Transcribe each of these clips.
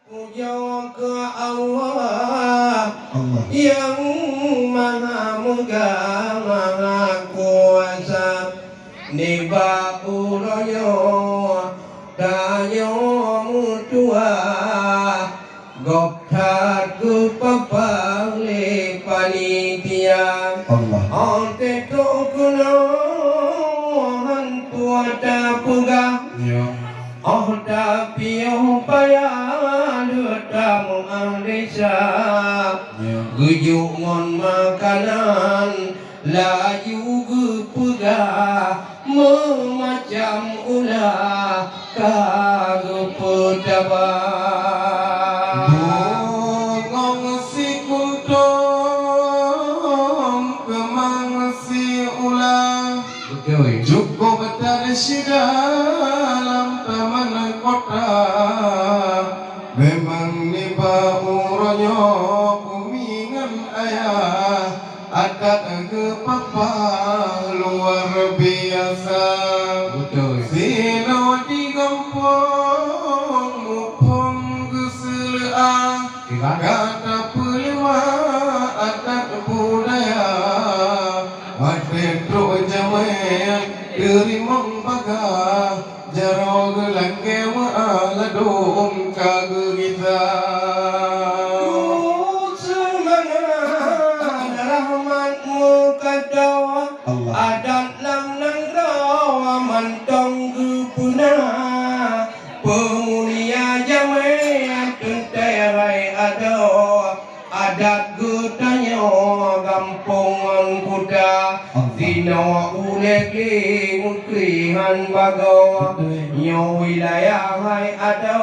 Puja ke Allah yang maha megah maha kuasa niba uroyo danyo mutua gop that ku papale panitia onte to kuno han puata puga oh tapi upaya tamu Malaysia gejungan makanan laju gepegah memacam ulah kagepedabah ngong si kuntung kemang si ulah cukup dari dalam taman kota memang niba uronyo kumingan ayah adat ke papa luar biasa sino di kampung mupung keselaan kata pelima adat budaya Adetro jamayan dari membaga jaro gelangke maaladong kagugita semangat rahmatmu kadawa adat lam nang rawa mantong gupuna pemulia jamayan tenterai ado adat gutanyo gampongan kuda Sino ulegi mukrihan bago nyo wilayah hai ado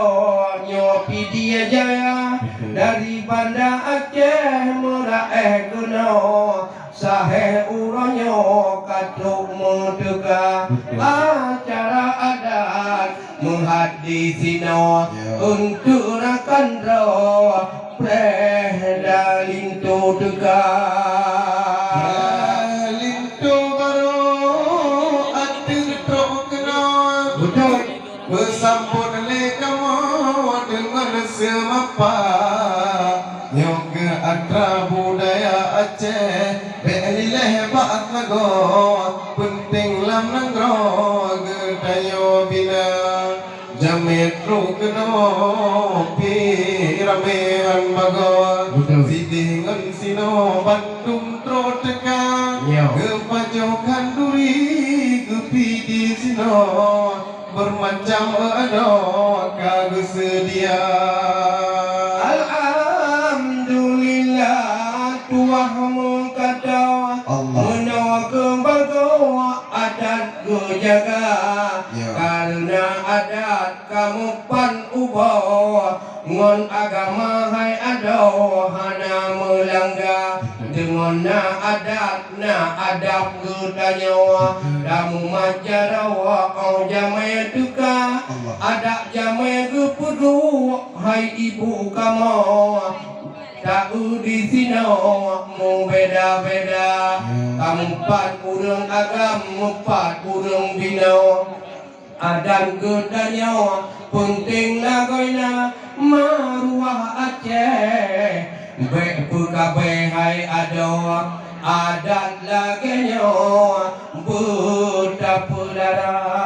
nyo pidia jaya dari Banda Aceh meraeh kuno sahe uronyo katuk mutega acara adat menghadisino untuk rakan ro predalintu tega bersambut lekamu dengan semapa yoga atra budaya Aceh berileh bak lago penting lam nangro gedayo bina jametro keno piramehan bago sidingan sino Bandung tro teka kepajokan duri kepidi sino bermacam ado kagak sedia alhamdulillah tuahmu kata menawa kembaga adat ku jaga karena adat kamu pan ubah ngon agama hai ado hana melanggar dengan adat adab gedanyawa damu majarawa au jamai duka adat jamai gepudu hai ibu kamu tak di sini mu beda-beda kamu empat urang agam empat urang bina adat gedanyawa penting lagoina maruah Aceh bekabe hai ado adat lagenya buta pudara